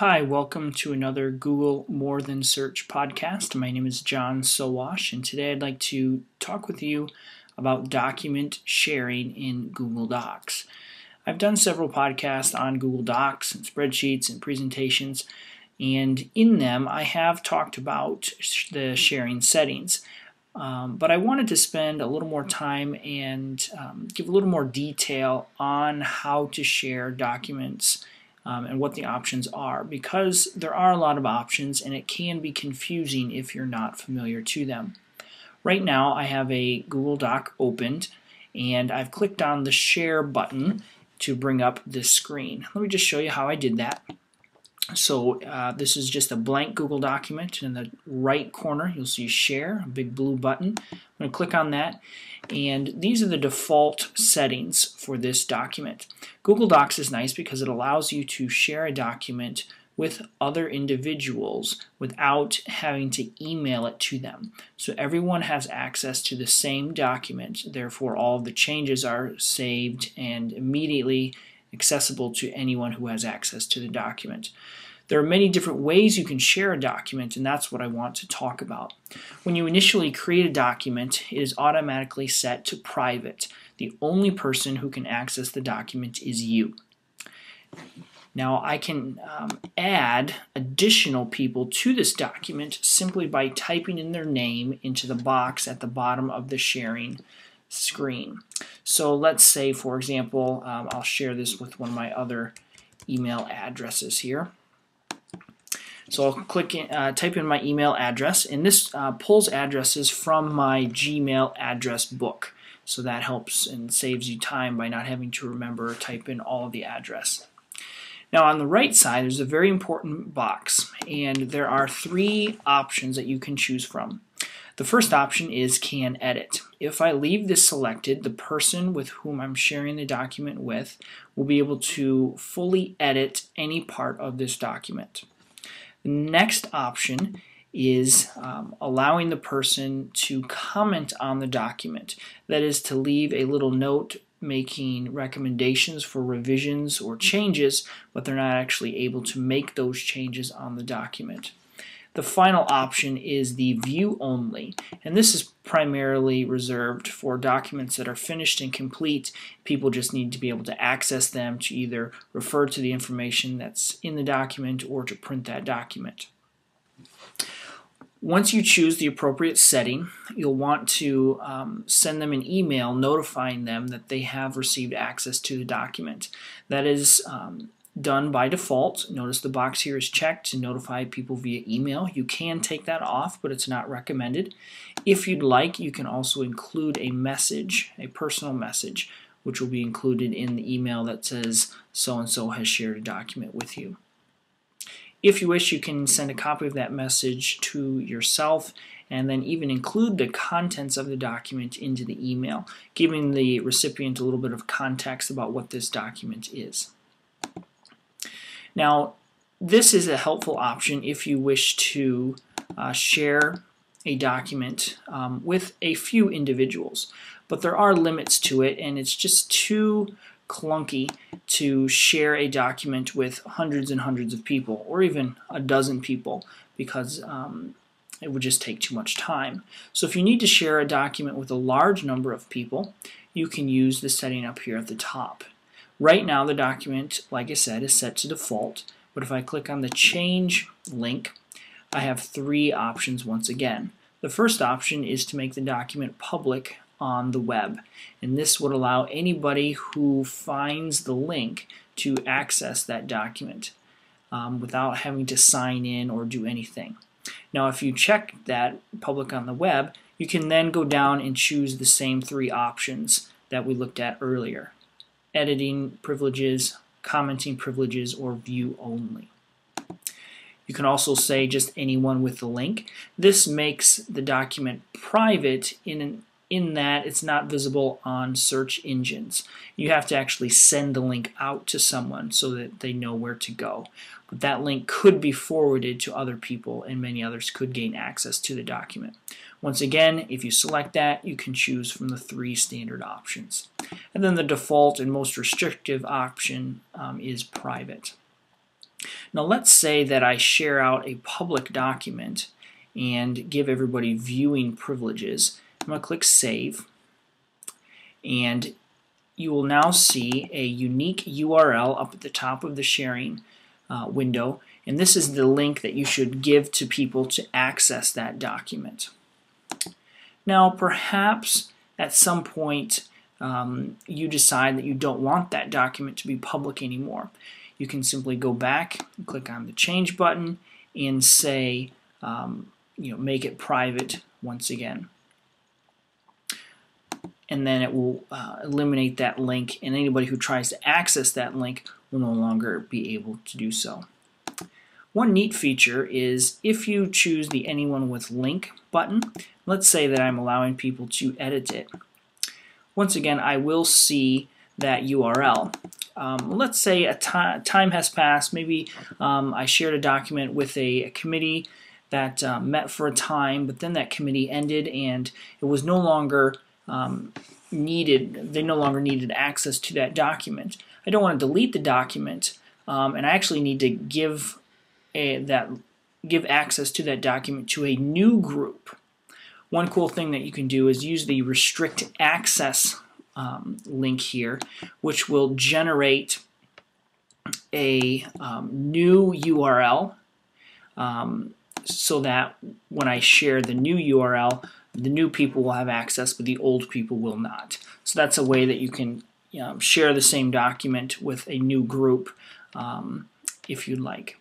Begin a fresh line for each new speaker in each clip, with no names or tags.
Hi, welcome to another Google More Than Search podcast. My name is John Sowash, and today I'd like to talk with you about document sharing in Google Docs. I've done several podcasts on Google Docs and spreadsheets and presentations, and in them I have talked about the sharing settings. But I wanted to spend a little more time and give a little more detail on how to share documents and what the options are, because there are a lot of options and it can be confusing if you're not familiar to them. Right now I have a Google Doc opened and I've clicked on the share button to bring up this screen. Let me just show you how I did that. So this is just a blank Google document. In the right corner you'll see share, a big blue button. I'm going to click on that, and these are the default settings for this document. Google Docs is nice because it allows you to share a document with other individuals without having to email it to them. So everyone has access to the same document, therefore all of the changes are saved and immediately accessible to anyone who has access to the document. There are many different ways you can share a document, and that's what I want to talk about. When you initially create a document, it is automatically set to private. The only person who can access the document is you. Now I can add additional people to this document simply by typing in their name into the box at the bottom of the sharing screen. So let's say, for example, I'll share this with one of my other email addresses here. So I'll type in my email address, and this pulls addresses from my Gmail address book. So that helps and saves you time by not having to remember or type in all of the address. Now on the right side there's a very important box, and there are three options that you can choose from. The first option is Can Edit. If I leave this selected, the person with whom I'm sharing the document with will be able to fully edit any part of this document. The next option is allowing the person to comment on the document. That is, to leave a little note making recommendations for revisions or changes, but they're not actually able to make those changes on the document. The final option is the view only, and this is primarily reserved for documents that are finished and complete. People just need to be able to access them to either refer to the information that's in the document or to print that document. Once you choose the appropriate setting, you'll want to send them an email notifying them that they have received access to the document. That is done by default. Notice the box here is checked to notify people via email. You can take that off, but it's not recommended. If you'd like, you can also include a message, a personal message, which will be included in the email that says so-and-so has shared a document with you. If you wish, you can send a copy of that message to yourself and then even include the contents of the document into the email, giving the recipient a little bit of context about what this document is. Now, this is a helpful option if you wish to share a document with a few individuals, but there are limits to it, and it's just too clunky to share a document with hundreds and hundreds of people, or even a dozen people, because it would just take too much time. So if you need to share a document with a large number of people, you can use the setting up here at the top. Right now the document, like I said, is set to default, but if I click on the change link, I have three options once again. The first option is to make the document public on the web, and this would allow anybody who finds the link to access that document without having to sign in or do anything. Now if you check that public on the web, you can then go down and choose the same three options that we looked at earlier: editing privileges, commenting privileges, or view only. You can also say just anyone with the link. This makes the document private in that it's not visible on search engines. You have to actually send the link out to someone so that they know where to go. But that link could be forwarded to other people, and many others could gain access to the document. Once again, if you select that, you can choose from the three standard options. And then the default and most restrictive option is private. Now let's say that I share out a public document and give everybody viewing privileges. I'm going to click Save, and you will now see a unique URL up at the top of the sharing window, and this is the link that you should give to people to access that document. Now perhaps at some point you decide that you don't want that document to be public anymore. You can simply go back, click on the Change button, and say, make it private once again. And then it will eliminate that link, and anybody who tries to access that link will no longer be able to do so. One neat feature is if you choose the Anyone with Link button, let's say that I'm allowing people to edit it. Once again, I will see that URL. Let's say a time has passed. Maybe I shared a document with a committee that met for a time, but then that committee ended and it was no longer they no longer needed access to that document. I don't want to delete the document, and I actually need to give access to that document to a new group. One cool thing that you can do is use the restrict access link here, which will generate a new URL so that when I share the new URL, the new people will have access, but the old people will not. So that's a way that you can share the same document with a new group if you'd like.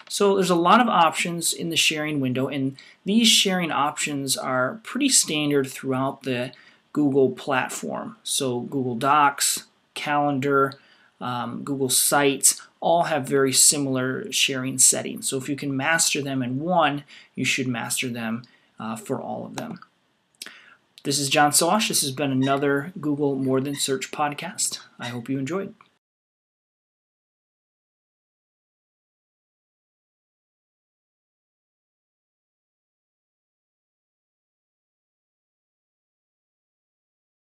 So there's a lot of options in the sharing window, and these sharing options are pretty standard throughout the Google platform. So Google Docs, Calendar, Google Sites all have very similar sharing settings. So if you can master them in one, you should master them for all of them. This is John Sowash. This has been another Google More Than Search podcast. I hope you enjoyed.